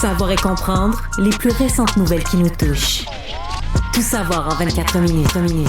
Savoir et comprendre les plus récentes nouvelles qui nous touchent. Tout savoir en 24 minutes.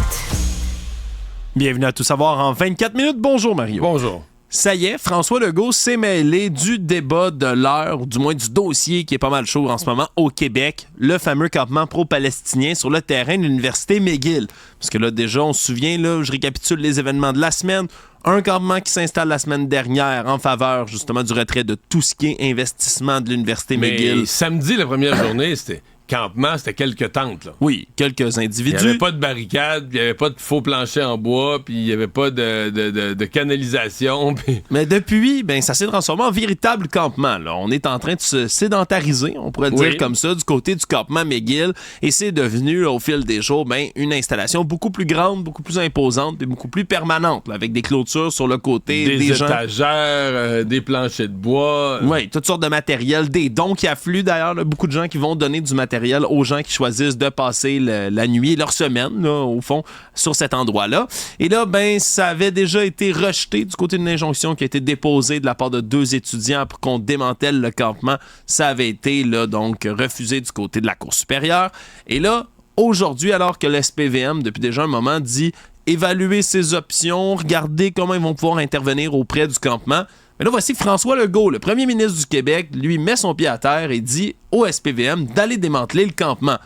Bienvenue à Tout savoir en 24 minutes. Bonjour Mario. Bonjour. Ça y est, François Legault s'est mêlé du débat de l'heure, ou du moins du dossier qui est pas mal chaud en ce moment au Québec, le fameux campement pro-palestinien sur le terrain de l'université McGill. Parce que là, déjà, on se souvient, là, je récapitule les événements de la semaine. Un campement qui s'installe la semaine dernière en faveur, justement, du retrait de tout ce qui est investissement de l'université McGill. Mais samedi, la première journée, c'était campement, c'était quelques tentes, là. Oui, quelques Il individus. n'y avait pas de barricade, il n'y avait pas de faux plancher en bois, puis il n'y avait pas de canalisation. Puis... Mais depuis, ça s'est transformé en véritable campement. Là. On est en train de se sédentariser, on pourrait le dire comme ça, du côté du campement McGill. Et c'est devenu, là, au fil des jours, une installation beaucoup plus grande, beaucoup plus imposante et beaucoup plus permanente, là, avec des clôtures sur le côté. Des gens... étagères, des planchers de bois. Oui, toutes sortes de matériel, des dons qui affluent d'ailleurs. Là, beaucoup de gens qui vont donner du matériel aux gens qui choisissent de passer la nuit, leur semaine, là, au fond, sur cet endroit-là. Et là, ça avait déjà été rejeté du côté d'une injonction qui a été déposée de la part de 2 étudiants pour qu'on démantèle le campement. Ça avait été, là, donc, refusé du côté de la Cour supérieure. Et là, aujourd'hui, alors que l'SPVM, depuis déjà un moment, dit évaluer ses options, regarder comment ils vont pouvoir intervenir auprès du campement. Mais là, voici que François Legault, le premier ministre du Québec, lui met son pied à terre et dit au SPVM d'aller démanteler le campement.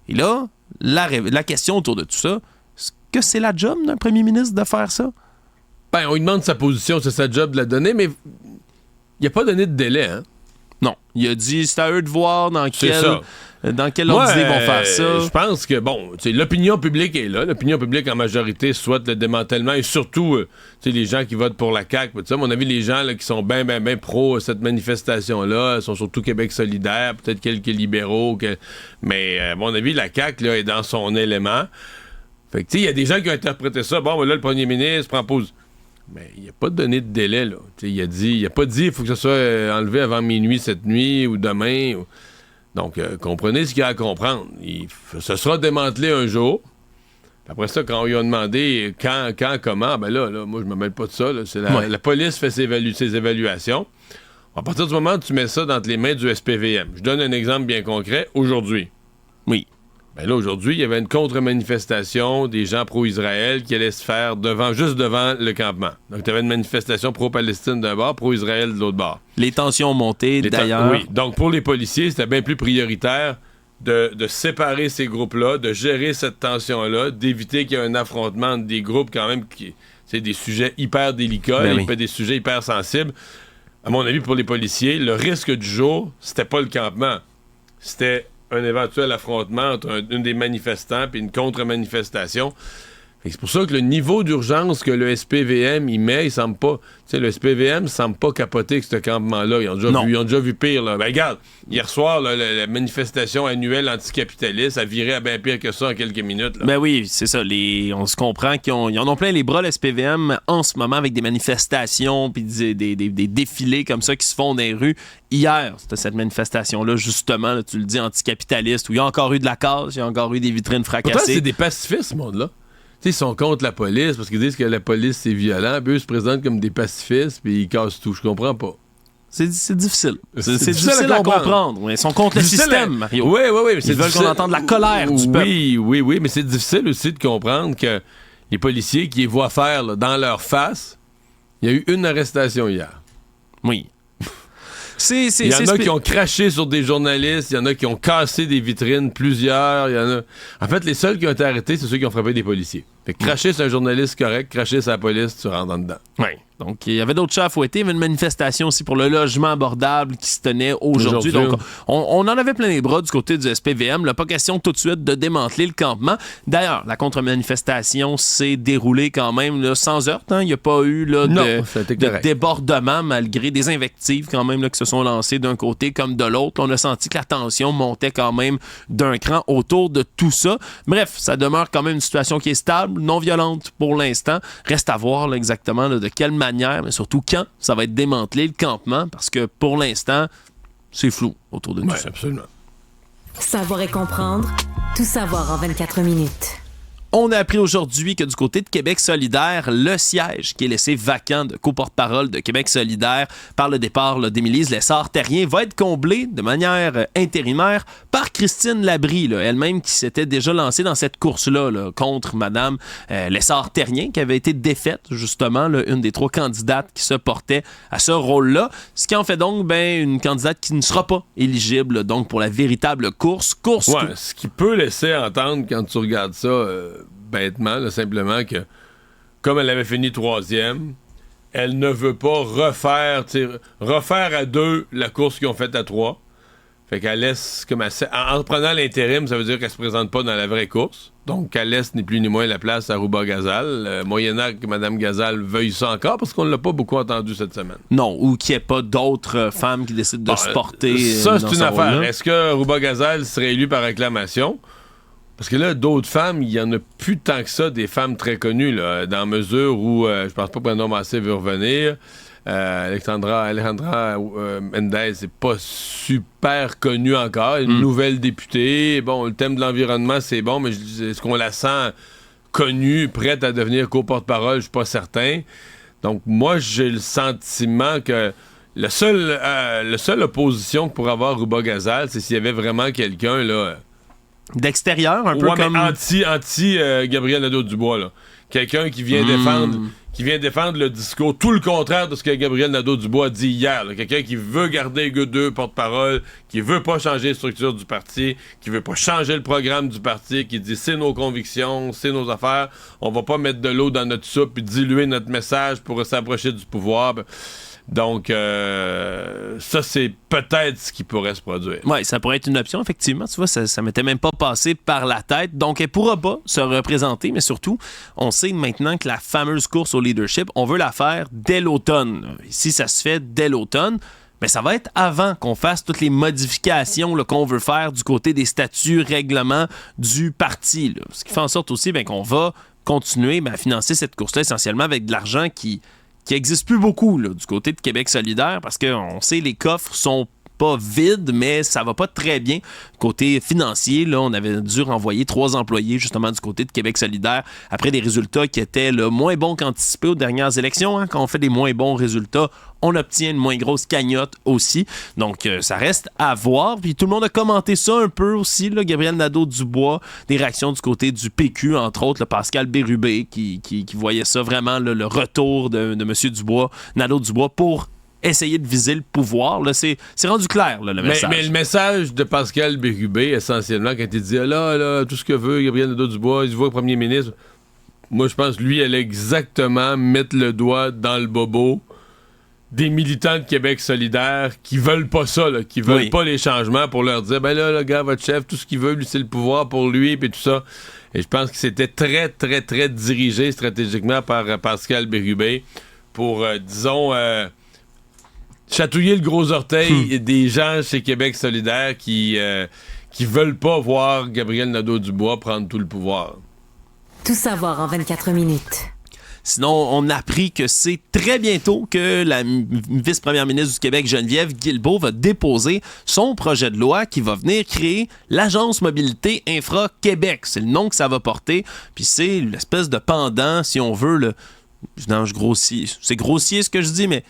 Et là, la question autour de tout ça, est-ce que c'est la job d'un premier ministre de faire ça? On lui demande sa position, c'est sa job de la donner, mais il n'a pas donné de délai, hein? Non. Il a dit c'est à eux de voir dans quel ordre ils vont faire ça. Je pense que, l'opinion publique est là. L'opinion publique, en majorité, souhaite le démantèlement et surtout, les gens qui votent pour la CAQ. À mon avis, les gens là, qui sont bien pro cette manifestation-là sont surtout Québec solidaire, peut-être quelques libéraux. Mais, à mon avis, la CAQ là, est dans son élément. Fait que, il y a des gens qui ont interprété ça. Là, le premier ministre prend pause. Mais il n'a pas donné de délai, là. Il a pas dit qu'il faut que ça soit enlevé avant minuit cette nuit ou demain. Donc, comprenez ce qu'il y a à comprendre. Ce sera démantelé un jour. Après ça, quand on lui a demandé quand, comment, là, moi, je me mêle pas de ça. Là. C'est la police fait ses évaluations. À partir du moment où tu mets ça dans les mains du SPVM, je donne un exemple bien concret. Aujourd'hui. Oui. Là, aujourd'hui, il y avait une contre-manifestation des gens pro-Israël qui allait se faire juste devant le campement. Donc, tu avais une manifestation pro-Palestine d'un bord, pro-Israël de l'autre bord. Les tensions ont monté, d'ailleurs. Oui. Donc, pour les policiers, c'était bien plus prioritaire de séparer ces groupes-là, de gérer cette tension-là, d'éviter qu'il y ait un affrontement entre des groupes quand même c'est des sujets hyper délicats, des sujets hyper sensibles. À mon avis, pour les policiers, le risque du jour, c'était pas le campement. C'était un éventuel affrontement entre une des manifestants et une contre-manifestation. C'est pour ça que le niveau d'urgence que le SPVM y met, il semble pas... le SPVM semble pas capoter avec ce campement-là. Ils ont déjà vu pire. Là. Regarde, hier soir, là, la manifestation annuelle anticapitaliste a viré à bien pire que ça en quelques minutes. Là. Oui, c'est ça. On se comprend qu'ils en ont plein les bras, le SPVM, en ce moment, avec des manifestations puis des défilés comme ça qui se font dans les rues. Hier, c'était cette manifestation-là, justement, là, tu le dis, anticapitaliste, où il y a encore eu de la casse, il y a encore eu des vitrines fracassées. Pourtant, c'est des pacifistes, ce monde-là. Ils sont contre la police parce qu'ils disent que la police, c'est violent. Puis eux se présentent comme des pacifistes puis ils cassent tout. Je comprends pas. C'est difficile. C'est difficile à comprendre. Ils sont contre le système, Mario. Oui. Ils veulent qu'on entende la colère du peuple. Oui, mais c'est difficile aussi de comprendre que les policiers qui les voient faire là, dans leur face, il y a eu une arrestation hier. Oui. Il y en a qui ont craché sur des journalistes, il y en a qui ont cassé des vitrines, plusieurs. En fait, les seuls qui ont été arrêtés, c'est ceux qui ont frappé des policiers. Fait que cracher sur un journaliste correct, cracher sur la police, tu rentres en dedans. Oui. Donc, il y avait d'autres chats à fouetter. Il y avait une manifestation aussi pour le logement abordable qui se tenait aujourd'hui. Donc, on en avait plein les bras du côté du SPVM. Là, pas question tout de suite de démanteler le campement. D'ailleurs, la contre-manifestation s'est déroulée quand même là, sans heurts. Il n'y a pas eu là, de débordement malgré des invectives quand même là, qui se sont lancées d'un côté comme de l'autre. On a senti que la tension montait quand même d'un cran autour de tout ça. Bref, ça demeure quand même une situation qui est stable, non violente pour l'instant. Reste à voir là, exactement là, de quelle manière, mais surtout quand ça va être démantelé le campement, parce que pour l'instant, c'est flou autour de tout ça. Absolument. Savoir et comprendre, tout savoir en 24 minutes. On a appris aujourd'hui que du côté de Québec solidaire, le siège qui est laissé vacant de co-porte-parole de Québec solidaire par le départ d'Émilise Lessard-Terrien va être comblé de manière intérimaire par Christine Labrie, elle-même qui s'était déjà lancée dans cette course-là contre Mme Lessard-Terrien, qui avait été défaite, justement, une des 3 candidates qui se portait à ce rôle-là. Ce qui en fait donc une candidate qui ne sera pas éligible donc pour la véritable course. Ce qui peut laisser entendre, quand tu regardes ça bêtement, là, simplement que comme elle avait fini 3e, elle ne veut pas refaire à 2 la course qu'ils ont faite à 3. Fait qu'elle laisse, en prenant l'intérim, ça veut dire qu'elle se présente pas dans la vraie course. Donc, elle laisse ni plus ni moins la place à Rouba Gazal, moyennant que Mme Gazal veuille ça encore, parce qu'on ne l'a pas beaucoup entendu cette semaine. Non, ou qu'il n'y ait pas d'autres femmes qui décident de se porter. Ça, c'est une affaire. Est-ce que Rouba Gazal serait élue par acclamation? Parce que là, d'autres femmes, il n'y en a plus tant que ça, des femmes très connues, là, dans mesure où je pense pas que Bruno Massé veut revenir. Alejandra Mendez n'est pas super connue encore. Une nouvelle députée. Bon, le thème de l'environnement, c'est bon, mais est-ce qu'on la sent connue, prête à devenir co-porte-parole? Je suis pas certain. Donc, moi, j'ai le sentiment que la seule opposition que pourrait avoir Rouba Gazal, c'est s'il y avait vraiment quelqu'un, là... d'extérieur, un peu comme... anti Gabriel Nadeau-Dubois, là. Quelqu'un qui vient défendre le discours, tout le contraire de ce que Gabriel Nadeau-Dubois a dit hier. Là. Quelqu'un qui veut garder deux porte-parole, qui veut pas changer la structure du parti, qui veut pas changer le programme du parti, qui dit c'est nos convictions, c'est nos affaires, on va pas mettre de l'eau dans notre soupe et diluer notre message pour s'approcher du pouvoir. Donc, ça, c'est peut-être ce qui pourrait se produire. Oui, ça pourrait être une option, effectivement. Tu vois, ça m'était même pas passé par la tête. Donc, elle pourra pas se représenter, mais surtout, on sait maintenant que la fameuse course au leadership, on veut la faire dès l'automne. Et si ça se fait dès l'automne, mais ça va être avant qu'on fasse toutes les modifications qu'on veut faire du côté des statuts, règlements du parti. Là. Ce qui fait en sorte aussi qu'on va continuer à financer cette course-là essentiellement avec de l'argent qui n'existe plus beaucoup du côté de Québec solidaire parce qu'on sait les coffres sont pas vides, mais ça va pas très bien. Côté financier, on avait dû renvoyer 3 employés justement du côté de Québec solidaire après des résultats qui étaient moins bons qu'anticipés aux dernières élections. Quand on fait des moins bons résultats, on obtient une moins grosse cagnotte aussi. Donc, ça reste à voir. Puis tout le monde a commenté ça un peu aussi. Gabriel Nadeau-Dubois, des réactions du côté du PQ, entre autres, Pascal Bérubé, qui voyait ça vraiment, le retour de M. Nadeau-Dubois pour essayer de viser le pouvoir. Là, c'est rendu clair, le message. Mais le message de Pascal Bérubé, essentiellement, quand il dit là, tout ce que veut Gabriel Nadeau-Dubois, il se voit premier ministre. Moi, je pense lui, elle exactement mettre le doigt dans le bobo des militants de Québec solidaire qui veulent pas ça, qui veulent pas les changements pour leur dire, le gars, votre chef, tout ce qu'il veut, lui, c'est le pouvoir pour lui, puis tout ça. Et je pense que c'était très, très, très dirigé stratégiquement par Pascal Bérubé pour, disons... chatouiller le gros orteil des gens chez Québec solidaire qui veulent pas voir Gabriel Nadeau-Dubois prendre tout le pouvoir. Tout savoir en 24 minutes. Sinon, on a appris que c'est très bientôt que la vice-première ministre du Québec, Geneviève Guilbeault, va déposer son projet de loi qui va venir créer l'Agence Mobilité Infra-Québec. C'est le nom que ça va porter. Puis c'est l'espèce de pendant, si on veut, non, je grossis. C'est grossier ce que je dis, mais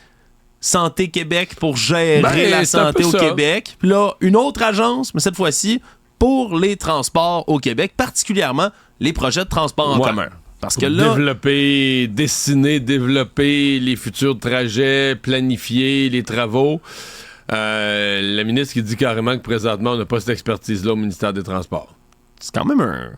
Santé Québec pour gérer la santé au Québec. Puis là, une autre agence, mais cette fois-ci, pour les transports au Québec, particulièrement les projets de transport en commun. Parce que là... développer les futurs trajets, planifier les travaux. La ministre qui dit carrément que présentement, on n'a pas cette expertise-là au ministère des Transports. C'est quand même un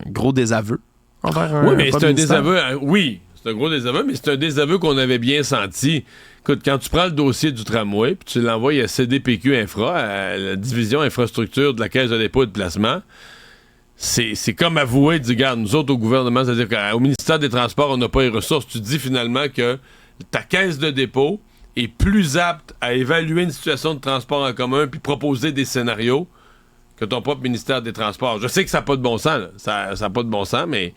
gros désaveu envers un... Oui, mais c'est un désaveu... oui, c'est un gros désaveu, mais c'est un désaveu qu'on avait bien senti. Écoute, quand tu prends le dossier du tramway puis tu l'envoies à CDPQ Infra, à la division infrastructure de la Caisse de dépôt et de placement, c'est comme avouer, du garde, nous autres au gouvernement, c'est-à-dire qu'au ministère des Transports, on n'a pas les ressources. Tu dis finalement que ta caisse de dépôt est plus apte à évaluer une situation de transport en commun puis proposer des scénarios que ton propre ministère des Transports. Je sais que ça n'a pas de bon sens, là. Ça n'a pas de bon sens, mais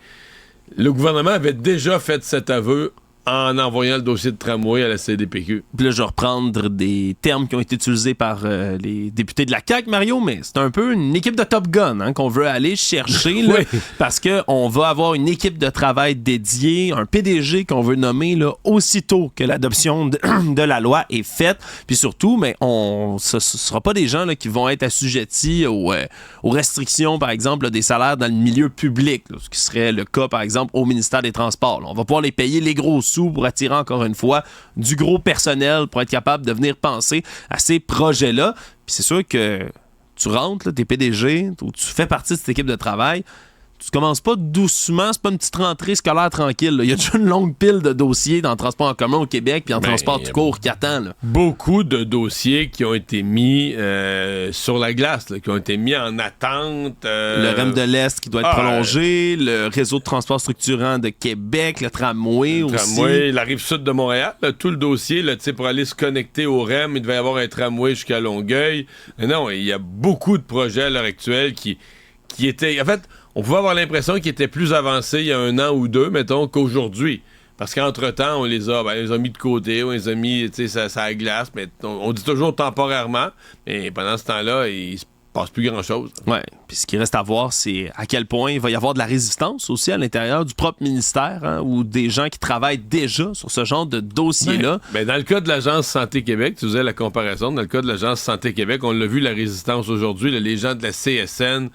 le gouvernement avait déjà fait cet aveu en envoyant le dossier de tramway à la CDPQ. Puis là, je vais reprendre des termes qui ont été utilisés par les députés de la CAQ, Mario, mais c'est un peu une équipe de Top Gun qu'on veut aller chercher, là, Oui. parce qu'on va avoir une équipe de travail dédiée, un PDG qu'on veut nommer là, aussitôt que l'adoption de la loi est faite. Puis surtout, mais ce ne sera pas des gens là, qui vont être assujettis aux restrictions, par exemple, là, des salaires dans le milieu public, là, ce qui serait le cas, par exemple, au ministère des Transports. Là. On va pouvoir les payer les gros sous pour attirer, encore une fois, du gros personnel pour être capable de venir penser à ces projets-là. Puis c'est sûr que tu rentres, là, t'es PDG, ou tu fais partie de cette équipe de travail, tu commences pas doucement, c'est pas une petite rentrée scolaire tranquille. Là. Il y a déjà une longue pile de dossiers dans le transport en commun au Québec puis en transport tout court qui attend. Là. Beaucoup de dossiers qui ont été mis sur la glace, là, qui ont été mis en attente. Le REM de l'Est qui doit être prolongé, le réseau de transport structurant de Québec, le tramway aussi. Tramway, la Rive-Sud de Montréal, là, tout le dossier, là, pour aller se connecter au REM, il devait y avoir un tramway jusqu'à Longueuil. Mais non, il y a beaucoup de projets à l'heure actuelle qui étaient... En fait, on pouvait avoir l'impression qu'ils étaient plus avancés il y a 1 an ou 2, mettons, qu'aujourd'hui. Parce qu'entre-temps, on les a mis de côté, on les a mis, ça glace, mais on dit toujours temporairement, mais pendant ce temps-là, il se passe plus grand-chose. Ouais. Puis ce qui reste à voir, c'est à quel point il va y avoir de la résistance aussi à l'intérieur du propre ministère, ou des gens qui travaillent déjà sur ce genre de dossier-là. Ben, dans le cas de l'Agence Santé Québec, tu faisais la comparaison, dans le cas de l'Agence Santé Québec, on l'a vu, la résistance aujourd'hui, là, les gens de la CSN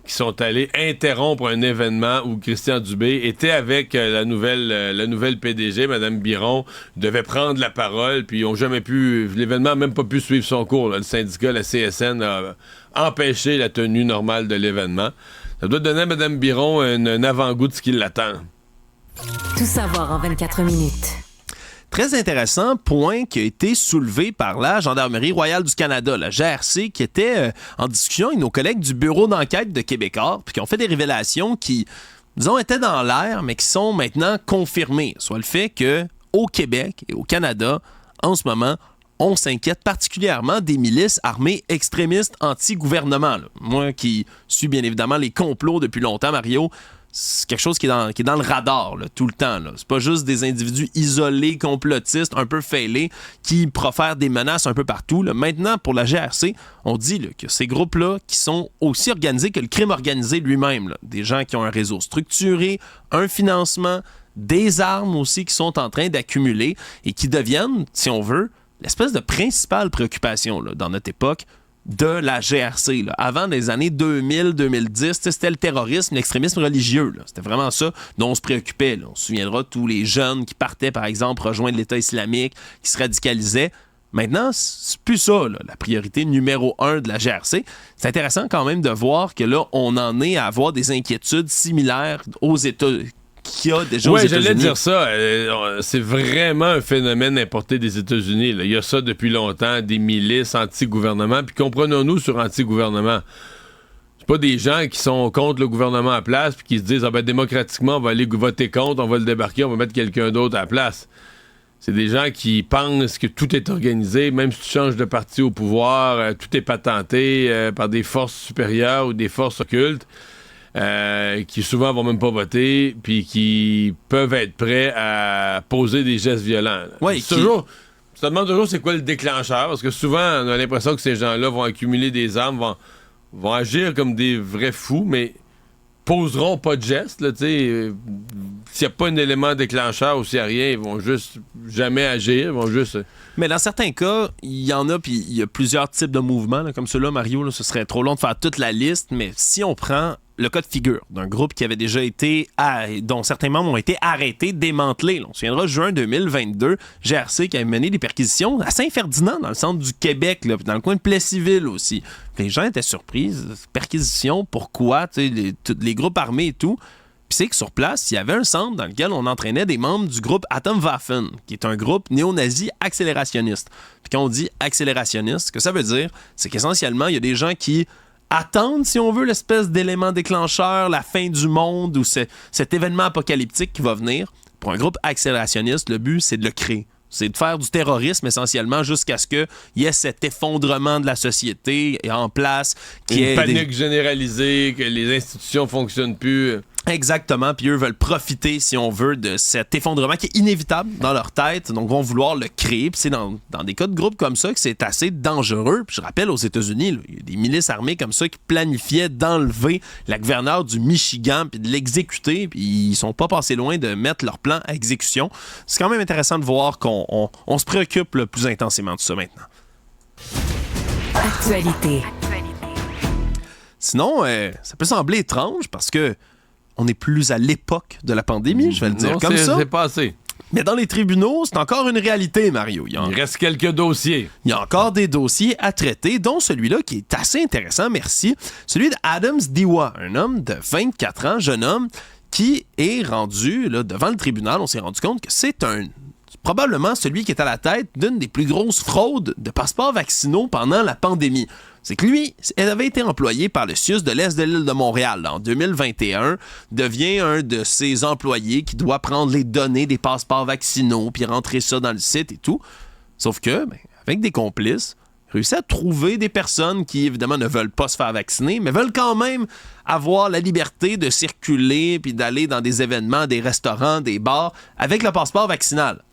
qui sont allés interrompre un événement où Christian Dubé était avec la nouvelle PDG, Mme Biron, devait prendre la parole, puis ils n'ont jamais pu... L'événement n'a même pas pu suivre son cours. Là. Le syndicat, la CSN, a empêché la tenue normale de l'événement. Ça doit donner à Mme Biron un avant-goût de ce qui l'attend. Tout savoir en 24 minutes. Très intéressant point qui a été soulevé par la Gendarmerie royale du Canada, la GRC, qui était en discussion avec nos collègues du bureau d'enquête de Québécois, puis qui ont fait des révélations qui, disons, étaient dans l'air, mais qui sont maintenant confirmées. Soit le fait qu'au Québec et au Canada, en ce moment, on s'inquiète particulièrement des milices armées extrémistes anti-gouvernement. Là. Moi qui suis bien évidemment les complots depuis longtemps, Mario, c'est quelque chose qui est dans le radar là, tout le temps. Là. C'est pas juste des individus isolés, complotistes, un peu failés, qui profèrent des menaces un peu partout. Là. Maintenant, pour la GRC, on dit là, que ces groupes-là qui sont aussi organisés que le crime organisé lui-même. Là. Des gens qui ont un réseau structuré, un financement, des armes aussi qui sont en train d'accumuler et qui deviennent, si on veut, l'espèce de principale préoccupation là, dans notre époque, de la GRC. Là. Avant les années 2000-2010, c'était le terrorisme, l'extrémisme religieux. Là. C'était vraiment ça dont on se préoccupait. Là. On se souviendra de tous les jeunes qui partaient, par exemple, rejoindre l'État islamique, qui se radicalisaient. Maintenant, c'est plus ça, là, la priorité numéro 1 de la GRC. C'est intéressant quand même de voir que là, on en est à avoir des inquiétudes similaires aux États qu'il y a déjà aux États-Unis. Oui, j'allais dire ça. C'est vraiment un phénomène importé des États-Unis. Là. Il y a ça depuis longtemps, des milices anti-gouvernement. Puis comprenons-nous sur anti-gouvernement. C'est pas des gens qui sont contre le gouvernement à place puis qui se disent démocratiquement, on va aller voter contre, on va le débarquer, on va mettre quelqu'un d'autre à la place. C'est des gens qui pensent que tout est organisé, même si tu changes de parti au pouvoir, tout est patenté par des forces supérieures ou des forces occultes. Qui souvent vont même pas voter, puis qui peuvent être prêts à poser des gestes violents. Oui, tu te demandes toujours c'est quoi le déclencheur, parce que souvent on a l'impression que ces gens-là vont accumuler des armes, vont agir comme des vrais fous, mais poseront pas de gestes. S'il n'y a pas un élément déclencheur ou s'il n'y a rien, ils vont juste jamais agir, ils vont juste... Mais dans certains cas, il y en a, puis il y a plusieurs types de mouvements, là, comme ceux-là, Mario, là, ce serait trop long de faire toute la liste, mais si on prend le cas de figure d'un groupe qui avait déjà été, dont certains membres ont été arrêtés, démantelés. Là. On se souviendra, juin 2022, GRC qui avait mené des perquisitions à Saint-Ferdinand, dans le centre du Québec, là, puis dans le coin de Plessisville aussi. Les gens étaient surpris. Perquisition, pourquoi? Les groupes armés et tout. Puis c'est que sur place, il y avait un centre dans lequel on entraînait des membres du groupe Atomwaffen, qui est un groupe néo-nazi accélérationniste. Puis quand on dit accélérationniste, ce que ça veut dire, c'est qu'essentiellement, il y a des gens qui attendent, si on veut, l'espèce d'élément déclencheur, la fin du monde ou cet événement apocalyptique qui va venir. Pour un groupe accélérationniste, le but, c'est de le créer. C'est de faire du terrorisme essentiellement jusqu'à ce qu'il y ait cet effondrement de la société en place. Une panique généralisée, que les institutions ne fonctionnent plus. Exactement, puis eux veulent profiter, si on veut, de cet effondrement qui est inévitable dans leur tête, donc vont vouloir le créer, puis c'est dans des cas de groupe comme ça que c'est assez dangereux. Puis je rappelle, aux États-Unis, là, il y a des milices armées comme ça qui planifiaient d'enlever la gouverneure du Michigan puis de l'exécuter, puis ils sont pas passés loin de mettre leur plan à exécution. C'est quand même intéressant de voir qu'on se préoccupe le plus intensément de ça maintenant. Actualité. Sinon, ça peut sembler étrange parce que on n'est plus à l'époque de la pandémie, je vais le dire non, comme ça. C'est passé. Mais dans les tribunaux, c'est encore une réalité, Mario. Il reste quelques dossiers. Il y a encore des dossiers à traiter, dont celui-là qui est assez intéressant, merci. Celui d'Adams Diwa, un homme de 24 ans, jeune homme, qui est rendu là, devant le tribunal. On s'est rendu compte que c'est probablement celui qui est à la tête d'une des plus grosses fraudes de passeports vaccinaux pendant la pandémie. C'est que lui, elle avait été employé par le CIUS de l'Est de l'île de Montréal. Là, en 2021, devient un de ses employés qui doit prendre les données des passeports vaccinaux puis rentrer ça dans le site et tout. Sauf que, avec des complices, réussit à trouver des personnes qui, évidemment, ne veulent pas se faire vacciner, mais veulent quand même avoir la liberté de circuler puis d'aller dans des événements, des restaurants, des bars, avec le passeport vaccinal.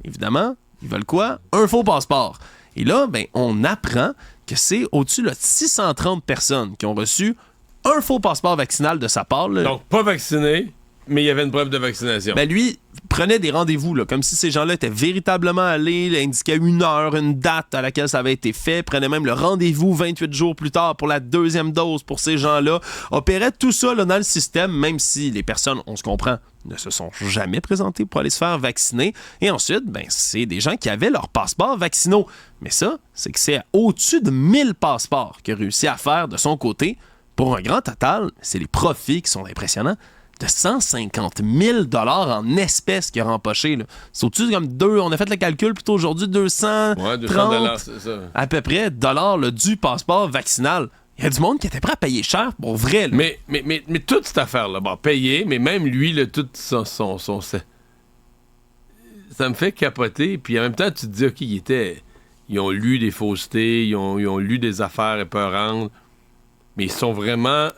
Évidemment, ils veulent quoi? Un faux passeport. Et là, on apprend que c'est au-dessus de 630 personnes qui ont reçu un faux passeport vaccinal de sa part. Là. Donc, pas vacciné, mais il y avait une preuve de vaccination. Lui prenait des rendez-vous, là, comme si ces gens-là étaient véritablement allés, indiquaient une heure, une date à laquelle ça avait été fait, prenait même le rendez-vous 28 jours plus tard pour la deuxième dose pour ces gens-là, opérait tout ça là, dans le système, même si les personnes, on se comprend, ne se sont jamais présentées pour aller se faire vacciner. Et ensuite, c'est des gens qui avaient leur passeport vaccinaux. Mais ça, c'est que c'est au-dessus de 1000 passeports qu'il a réussi à faire de son côté. Pour un grand total, c'est les profits qui sont impressionnants. De 150 000 $ en espèces qu'il a rempoché. Là. C'est au-dessus de comme on a fait le calcul plutôt aujourd'hui, 200 $200, c'est ça. À peu près dollars là, du passeport vaccinal. Il y a du monde qui était prêt à payer cher pour vrai. Là. Mais toute cette affaire-là, payer, mais même lui, là, tout son ça me fait capoter. Puis en même temps, tu te dis, OK, ils ont lu des faussetés, ils ont lu des affaires épeurantes, mais ils sont vraiment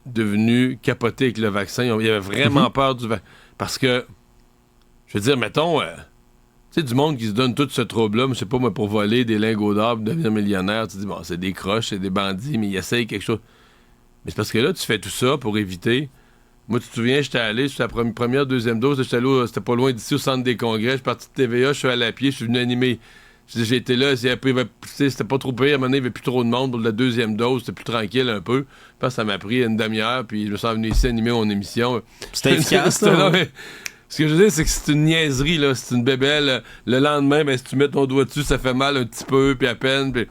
devenus capotés avec le vaccin. Ils avaient vraiment peur du vaccin. Parce que, je veux dire, mettons, tu sais, du monde qui se donne tout ce trouble-là, je sais pas, moi, pour voler des lingots d'or, devenir millionnaire, tu te dis, c'est des croches, c'est des bandits, mais ils essayent quelque chose. Mais c'est parce que là, tu fais tout ça pour éviter. Moi, tu te souviens, j'étais allé sur la première, deuxième dose, c'était pas loin d'ici, au centre des congrès, je suis parti de TVA, je suis allé à pied, je suis venu animer. J'ai été là, c'était pas trop pire, à un moment donné, il n'y avait plus trop de monde pour la deuxième dose, c'était plus tranquille un peu. Je pense que ça m'a pris une demi-heure, puis je me suis venu ici animer mon émission. C'était efficace, là. Ce que je veux dire, c'est que c'est une niaiserie, là. C'est une bébelle. Le lendemain, si tu mets ton doigt dessus, ça fait mal un petit peu, puis à peine. Puis...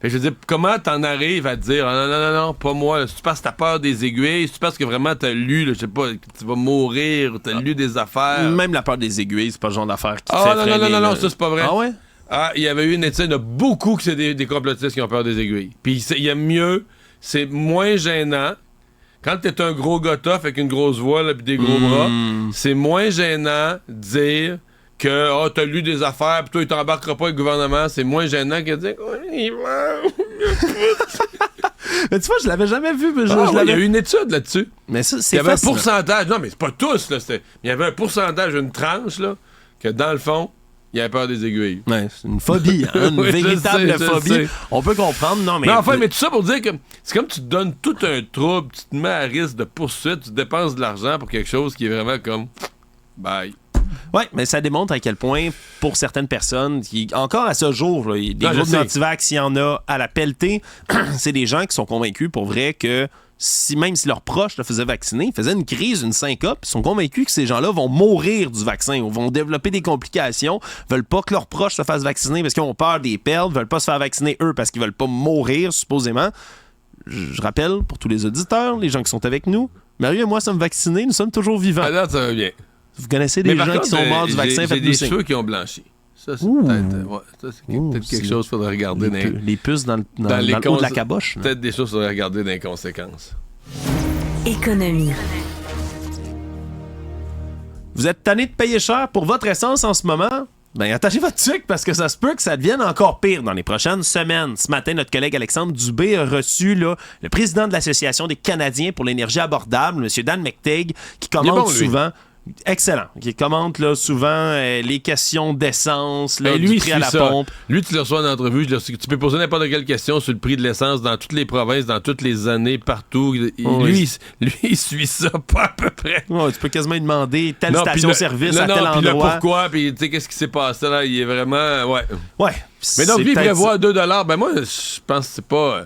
je veux dire, comment t'en arrives à te dire non, pas moi. Si tu penses que t'as peur des aiguilles, si tu penses que vraiment t'as lu, là, je sais pas, que tu vas mourir, ou t'as lu des affaires. Même la peur des aiguilles, c'est pas le genre d'affaire qui te fait freiner. Non, ça c'est pas vrai. Ah ouais? Ah, il y avait eu une étude, il y en a beaucoup que c'est des complotistes qui ont peur des aiguilles. Puis il y a mieux, c'est moins gênant. Quand t'es un gros gars tough avec une grosse voix et des gros bras, c'est moins gênant de dire que t'as lu des affaires puis toi, il t'embarquera pas avec le gouvernement. C'est moins gênant que de dire mais tu vois, je l'avais jamais vu. Mais il y a eu une étude là-dessus. Mais ça, c'est il y avait un pourcentage. Non, mais c'est pas tous. Là, il y avait un pourcentage, une tranche, là, que dans le fond, il avait peur des aiguilles. Ouais, c'est une phobie, hein, une véritable phobie. On peut comprendre, non, mais... mais tout ça pour dire que c'est comme tu te donnes tout un trouble, tu te mets à risque de poursuite, tu dépenses de l'argent pour quelque chose qui est vraiment comme... Bye. Oui, mais ça démontre à quel point, pour certaines personnes, encore à ce jour, là, il y a des groupes d'antivax, il y en a à la pelletée, c'est des gens qui sont convaincus pour vrai que même si leurs proches le faisaient vacciner, ils faisaient une crise, une syncope, ils sont convaincus que ces gens-là vont mourir du vaccin ou vont développer des complications, veulent pas que leurs proches se fassent vacciner parce qu'ils ont peur des perdre, veulent pas se faire vacciner eux parce qu'ils veulent pas mourir, supposément. Je rappelle, pour tous les auditeurs, les gens qui sont avec nous, Mario et moi sommes vaccinés, nous sommes toujours vivants. Alors, ça va bien. Vous connaissez des gens qui sont morts du vaccin? J'ai des cheveux qui ont blanchi. Ça, c'est peut-être quelque chose qu'il faudrait regarder. Les puces dans le haut de la caboche. Peut-être des choses qu'il faudrait regarder dans les conséquences. Économie. Vous êtes tanné de payer cher pour votre essence en ce moment? Ben, attachez votre tuque parce que ça se peut que ça devienne encore pire dans les prochaines semaines. Ce matin, notre collègue Alexandre Dubé a reçu là, le président de l'Association des Canadiens pour l'énergie abordable, M. Dan McTeague, qui commente souvent... Excellent. Qui commente là, souvent les questions d'essence, là, du prix à la pompe. Lui, tu le reçois en entrevue. Tu peux poser n'importe quelle question sur le prix de l'essence dans toutes les provinces, dans toutes les années, partout. Lui, il suit ça pas à peu près. Ouais, tu peux quasiment lui demander telle station-service à tel endroit. Puis là, pourquoi? Puis tu sais, qu'est-ce qui s'est passé là? Il est vraiment... Ouais. Mais donc, lui, il prévoit $2. Ben moi, je pense que c'est pas...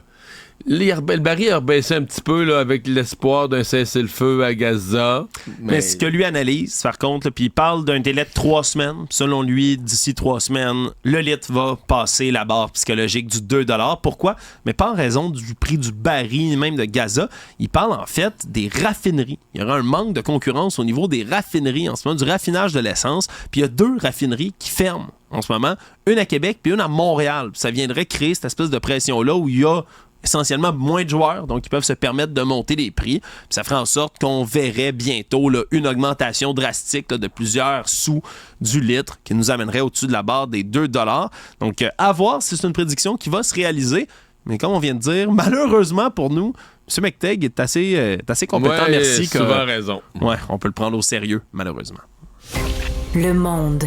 Le baril a rebaissé un petit peu là, avec l'espoir d'un cessez-le-feu à Gaza. Mais ce que lui analyse, par contre, puis il parle d'un délai de 3 semaines. Selon lui, d'ici 3 semaines, le litre va passer la barre psychologique du $2. Pourquoi? Mais pas en raison du prix du baril, même de Gaza. Il parle en fait des raffineries. Il y aura un manque de concurrence au niveau des raffineries en ce moment, du raffinage de l'essence. Puis il y a 2 raffineries qui ferment en ce moment. Une à Québec, puis une à Montréal. Ça viendrait créer cette espèce de pression-là où il y a essentiellement moins de joueurs, donc ils peuvent se permettre de monter les prix. Puis ça ferait en sorte qu'on verrait bientôt là, une augmentation drastique là, de plusieurs sous du litre qui nous amènerait au-dessus de la barre des $2. Donc, à voir si c'est une prédiction qui va se réaliser. Mais comme on vient de dire, malheureusement pour nous, M. McTeague est assez compétent, merci. Il a souvent raison. Ouais, on peut le prendre au sérieux, malheureusement. Le Monde.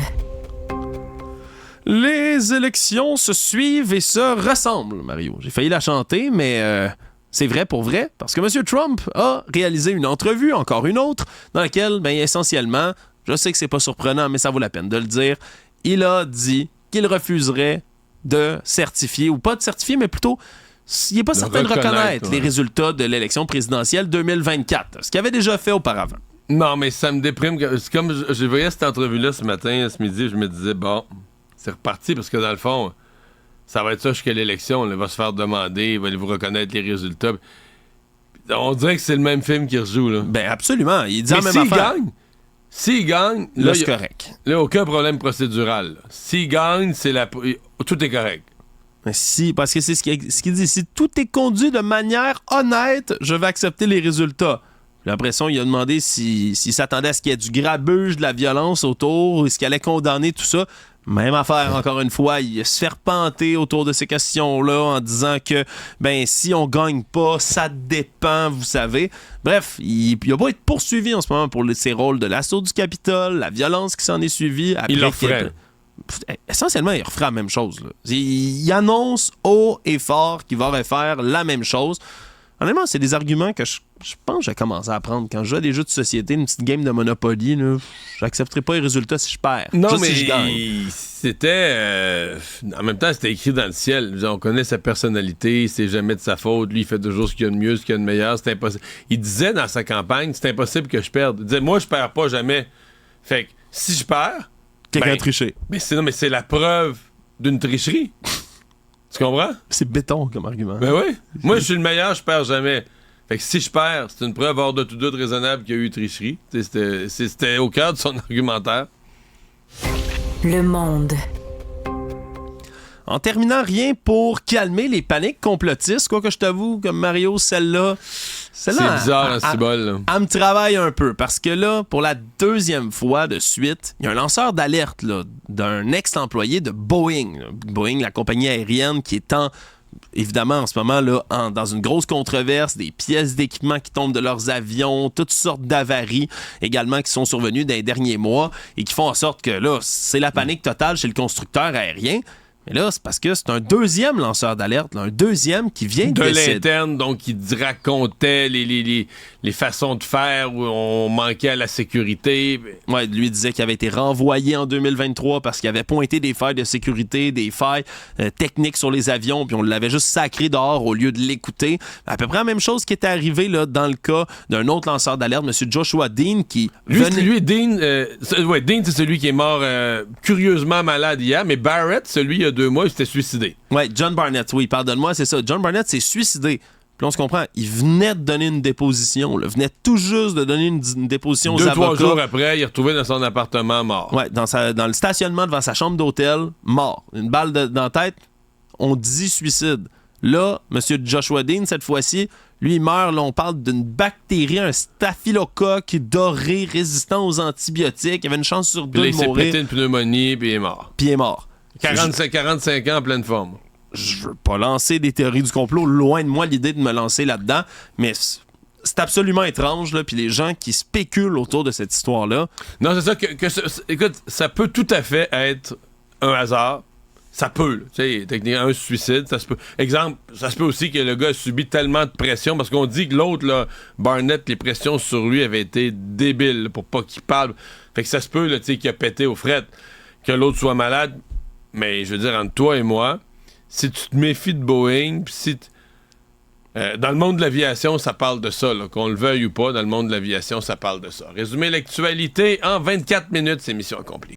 Les élections se suivent et se ressemblent, Mario. J'ai failli la chanter, mais c'est vrai pour vrai, parce que M. Trump a réalisé une entrevue, encore une autre, dans laquelle, essentiellement, je sais que c'est pas surprenant, mais ça vaut la peine de le dire, il a dit qu'il refuserait de certifier, ou pas de certifier, mais plutôt, il n'est pas certain de reconnaître les résultats de l'élection présidentielle 2024, ce qu'il avait déjà fait auparavant. Non, mais ça me déprime. C'est comme je voyais cette entrevue-là ce matin, ce midi, je me disais, bon... C'est reparti parce que dans le fond, ça va être ça jusqu'à l'élection. Il va se faire demander, il va vous reconnaître les résultats. On dirait que c'est le même film qui rejoue. Là. Ben absolument. Il dit la même affaire. S'il gagne, là c'est correct. Là, aucun problème procédural. Là. S'il gagne, tout est correct. Mais parce que c'est ce qu'il dit. Si tout est conduit de manière honnête, je vais accepter les résultats. J'ai l'impression qu'il a demandé s'il s'attendait à ce qu'il y ait du grabuge, de la violence autour, est-ce qu'il allait condamner tout ça. Même affaire, encore une fois, il se fait repenter autour de ces questions-là en disant que, si on gagne pas, ça dépend, vous savez. Bref, il va pas être poursuivi en ce moment pour ses rôles de l'assaut du Capitole, la violence qui s'en est suivie. Après il le ferait. Essentiellement, il refera la même chose. Là. Il annonce haut et fort qu'il va refaire la même chose. Honnêtement, c'est des arguments que je pense que j'ai commencé à prendre. Quand je joue à des jeux de société, une petite game de Monopoly, là, j'accepterai pas les résultats si je perds. Non, juste mais si je gagne. C'était... en même temps, c'était écrit dans le ciel. On connaît sa personnalité, c'est jamais de sa faute. Lui, il fait toujours ce qu'il y a de mieux, ce qu'il y a de meilleur. C'est impossible. Il disait dans sa campagne, c'est impossible que je perde. Il disait, moi, je perds pas jamais. Fait que si je perds... Quelqu'un a triché. Mais c'est la preuve d'une tricherie. Tu comprends? C'est béton comme argument. Ben oui. Moi, je suis le meilleur, je perds jamais. Fait que si je perds, c'est une preuve hors de tout doute raisonnable qu'il y a eu tricherie. C'était au cœur de son argumentaire. Le Monde. En terminant, rien pour calmer les paniques complotistes, quoi que je t'avoue, comme Mario, celle-là, c'est bizarre, un cibole. Elle me travaille un peu, parce que là, pour la 2e fois de suite, il y a un lanceur d'alerte là, d'un ex-employé de Boeing. Boeing, la compagnie aérienne qui est évidemment, en ce moment, là, dans une grosse controverse, des pièces d'équipement qui tombent de leurs avions, toutes sortes d'avaries également qui sont survenues dans les derniers mois et qui font en sorte que là, c'est la panique totale chez le constructeur aérien. Mais là, c'est parce que c'est un 2e lanceur d'alerte, là, un 2e qui vient de l'interne, donc il racontait les façons de faire où on manquait à la sécurité. Ouais, lui disait qu'il avait été renvoyé en 2023 parce qu'il avait pointé des failles de sécurité, des failles techniques sur les avions, puis on l'avait juste sacré dehors au lieu de l'écouter. À peu près la même chose qui était arrivée là, dans le cas d'un autre lanceur d'alerte, M. Joshua Dean, qui... Dean, c'est celui qui est mort curieusement malade hier, mais Barrett, celui il y a 2 mois, il s'était suicidé. Ouais, John Barnett, oui, pardonne-moi, c'est ça. John Barnett s'est suicidé. Puis on se comprend, il venait de donner une déposition, là, venait tout juste de donner une déposition aux avocats. 2-3 jours après, il est retrouvé dans son appartement mort. Ouais, dans le stationnement devant sa chambre d'hôtel, mort. Une balle dans la tête, on dit suicide. Là, M. Joshua Dean, cette fois-ci, Lui, il meurt, là, on parle d'une bactérie, un staphylocoque doré résistant aux antibiotiques. Il avait une chance sur 2 Puis là, de il s'est mourir. pété une pneumonie, puis il est mort. Puis il est mort. 45 ans en pleine forme. Je veux pas lancer des théories du complot. Loin de moi l'idée de me lancer là-dedans. Mais c'est absolument étrange, là. Puis les gens qui spéculent autour de cette histoire-là. Non, c'est ça écoute, ça peut tout à fait être un hasard. Ça peut, tu sais, techniquement, un suicide, ça se peut. Exemple, ça se peut aussi que le gars a subi tellement de pression, parce qu'on dit que l'autre, là, Barnett, les pressions sur lui avaient été débiles, là, pour pas qu'il parle. Fait que ça se peut, là, tu sais, qu'il a pété aux frettes, que l'autre soit malade. Mais je veux dire, entre toi et moi, si tu te méfies de Boeing, pis si dans le monde de l'aviation, ça parle de ça, là, qu'on le veuille ou pas, dans le monde de l'aviation, ça parle de ça. Résumer l'actualité en 24 minutes, c'est mission accomplie.